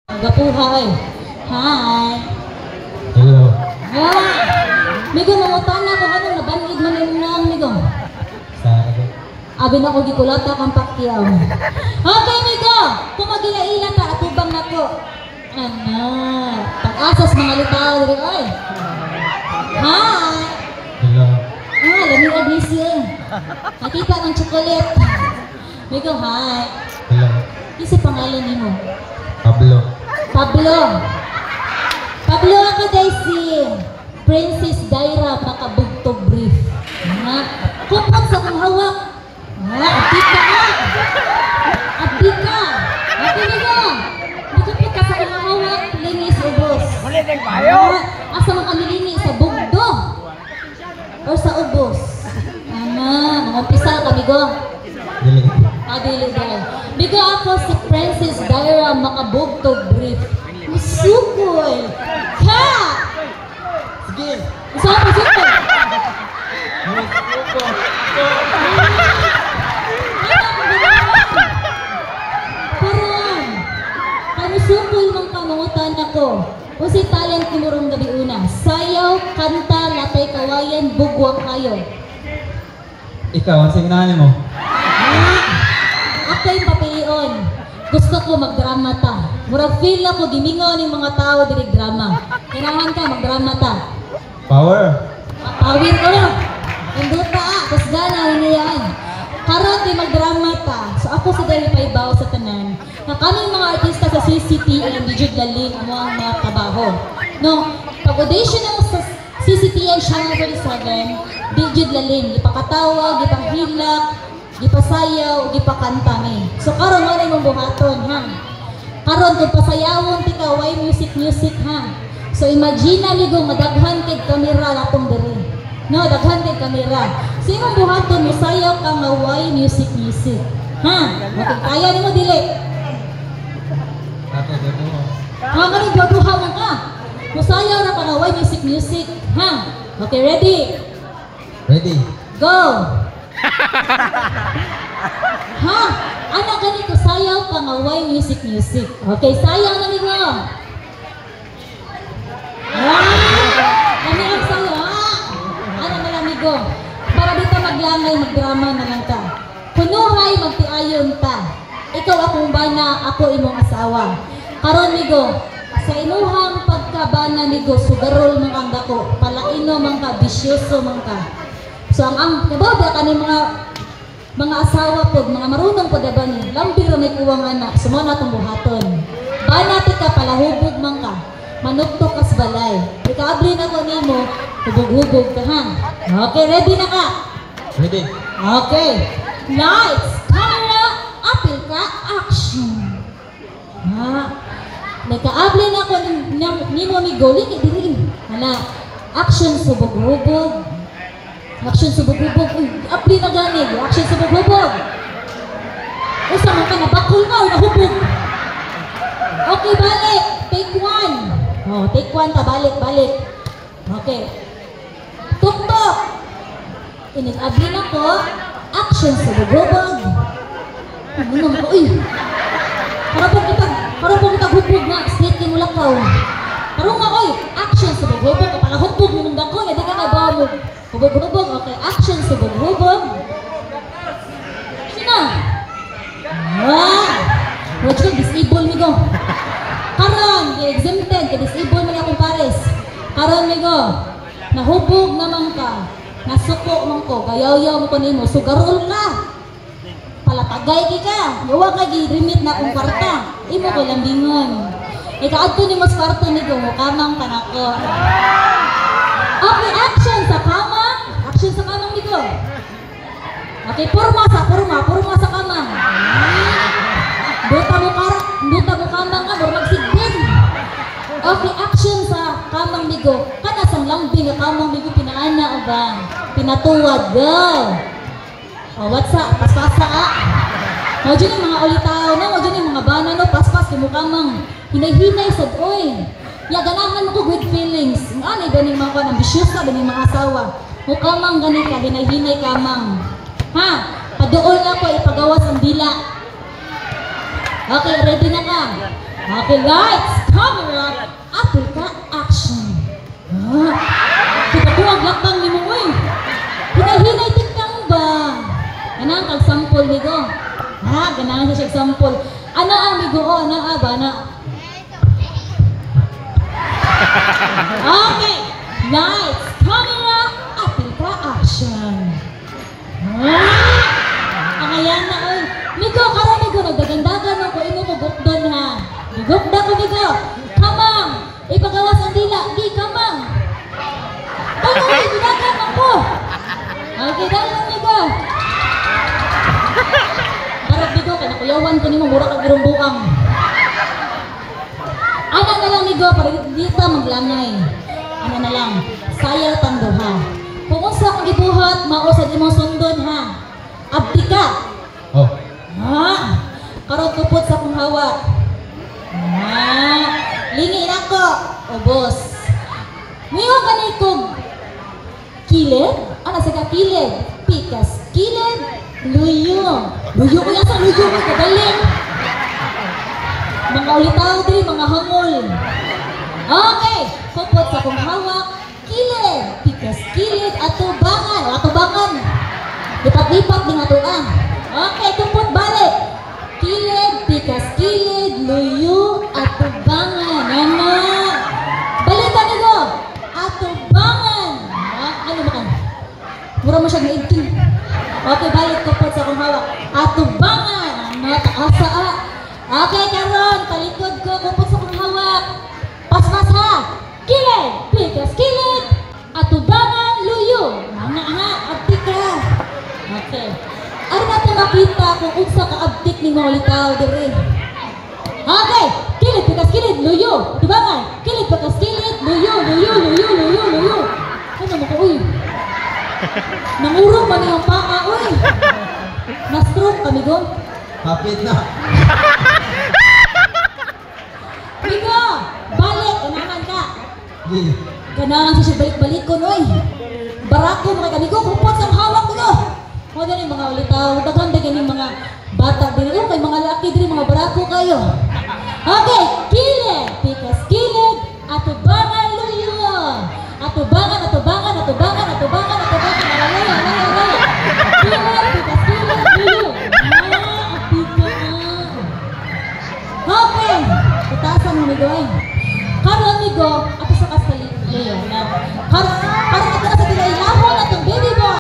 Gapuhay. Hi. Hello. Migo, nangutan na kung anong nabanid man yung nang, Migo. Sa ako. Abi na ko gikulata kang pakyaw. Okay, Migo. Kung magilaila ta, atubang na ko. Ano? Pag-asas mga litaw, diri, oy. Hi. Hello. Lamig adhesive. Nakita ng chocolate. Migo, hi. Hello. Isa pangalan ni mo? Pablo. Pablo. Pablo ako Daisy. Princess Daira makabugtog brief. Nga. Kupag sa kong hawak. Nga. Abdi ka ka. Abdi ka. Abdi na ka. Kupag ka sa kong hawak. Linis ubos. Malinig bayo. Asa mga milini sa bugdo. O sa ubos. Nangumpisa ka, Migo. Dili. Adili dahil. Bigo ako si Princess Daira makabugtog brief. Masukoy! Ka! Sige. Isa ako, suko! Karon! Kanusukoy ng kamangutan ako. Kung si talent kimurong gabi una. Sayaw, kanta, latay kawayan, bugwak kayo. Ikaw, ang signahan mo? Ako'y papilion. Gusto ko magdrama ta. Murag feel ako gimingaw ng mga tao diri drama. Kailangan ka magdrama ta. Power. Pawin ko na. Induta kus gana hiniyan. Karon di magdrama ta. So ako sa dali paibaw sa tanan. Na kaming mga artista sa CCTN Digid Laling amo ang mga trabaho. No, pag-audition ako sa CCTN Channel 37, Digid Laling, ipakatawag, ipahilak, gipasayaw, gipakanta ni. So karon mo na imong buhaton, ha? Karon kung pasayawon ti ka, why music ha? So imagine na ligo madaghan kay kamera natong diri. No, daghan kay kamera. So imong buhaton mo sayaw ka nga why music. Ha? Okay, kaya nimo dili. Ato, gato mo. Kani gaduha man ka. Musayaw ra ka nga why music. Ha? Okay, ready? Ready? Go! Ha? Ano ganito sayaw ka nga why music. Okay, sayaw na niyo. Kami ang sayaw. Ano na lang niyo? Para dito maglangay, magdrama na lang ka. Kunuhay, magtiayon ta. Ikaw akong bana, ako imong asawa. Karon niyo, sa inuhang pagkabana niyo, sugarol man ang dako, palaino man ka, bisyoso man ka. So ang kababa kani mga asawa pod, mga marunong pod ba ni, lambing ra may kuwang anak, sumo na tong buhaton. Bana ti ka palahubog man ka, manugtok kas balay. Ikaabli na ko nimo, hubog-hubog ka ha. Okay, ready na ka? Ready? Okay. Lights, camera, apil ka, action. Ha? Nagkaabli na ko nimo mi goling dili. Hala. Action subog-hubog. Action subog-hubog. Uy, apli na gani. Action subog-hubog. Usa man ka nabakol ka o nahubog. Okay, balik. Take one. Oh, take one ta. Balik. Okay. Tuktok. Inig-abli na ko. Action subog-hubog. Ano naman ko? Uy. Karapong kita hubog na. Snake yung mulakaw. Karong nga, oy. Action subog-hubog. Kapala hubog yung dako. Hindi ka nabawa mo. Hubog-hubog, okay. Action, subog-hubog. Sina? Wala ka, disable migo. Karon, exempted, disable mo na akong pares. Karon migo, nahubog naman ka. Nasuko man ko, gayaw-yaw mo ko nimo. Sugarol ka. Palatagay ka. Yawa ka, girimit na akong karta. Imo ko lambingon. Ikaadto ni mas karta migo, mukamang panako. Okay, action sa kamang. Action sa kamang dito. Okay, purma sa kamang. Duta mo kamang ka, murag sigben. Okay, action sa kamang migo. Kana sang lambing nga kamang migo pinaana o ba? Pinatuwad, go. Oh, what's up? Paspasa ka. Mo dyan yung mga ulitaw na, mo dyan yung mga bana no, paspas kay mo kamang. Hinay-hinay sa oy. Ya ganahan ko good feelings. Ano ganing mga ambitious ka ganing mga asawa. Mukamang ganing ka hinay-hinay kamang. Ha? Paduol na ko ipagawas ang dila. Okay, ready na ka. Okay, lights, camera, apil ka, action. Kita ko ang lakbang ni mo, uy. Hinay-hinay tingkang ba? Ganang kag-sample ni ko. Ganang siya sample. Ano ang migo o? Ano ba? Na? Okay, lights, camera, apil ka, action. Ang ayan na, uy. Migo, karo migo, nagdagandagan ako, imo mo gukdon ha. Gugda ko migo. Kamang, ipagawas ang dila. Di, kamang. Uy, ginagan ako. Okay, dahil lang migo. Parang migo, kaya nakuyawan ko ni mo, mura kag irong buang. Ano na lang migo, para dito maglangay. Ano na lang, sayal tanduha. Kung unsa akong gibuhat, mausad imong sundon ha. Abdi ka. Oh. Karot kupot sa akong hawak. Lingi na ko. O boss. Ngayon ganit kong kilid. Ano sa kilid? Pikas kilid. Luyo. Luyo ko yan sa luyo ko. Kagaling. Mga ulitaw din, mga hangol. Okay. Kupot sa akong hawak. Kilid. Pikas kilid. Atubangan. Atubangan. Lipat-lipat din ato ah. Okay, kupot balik. Kilid, pikas kilid, luyo, atubangan. Ano? Balikan nito. Atubangan. Ano ba ka? Mura mo siya na-18. Okay, balik kupot sa akong hawak. Atubangan. Ano? Taasa ah. Okay, karon, talikod ko, kupot sa akong hawak. Paspas ha. Kilid, pikas kilid, atubangan, luyo. Mga ha, abdi ka. Okay. Ano natin makita kung unsa ka-abdik ni mga litaw dire? Okay. Kilid, pikas kilid, luyo. Tubangan. Kilid, pikas kilid, luyo, luyo, luyo, luyo, luyo. Ano mo ko, uy? Nangurong man yung panga, uy. Na-stroke kami go. Kapit na. Migo, balik. Ganahan ka. Di. Ganahan siya balik-balik ko, uy. Barako mga kami ko, kupot sa hawak ko go. Mga ganun mga ulitaw, daghan ganun mga bata din. May mga laki din, mga barako kayo. Okay, kilid, pikas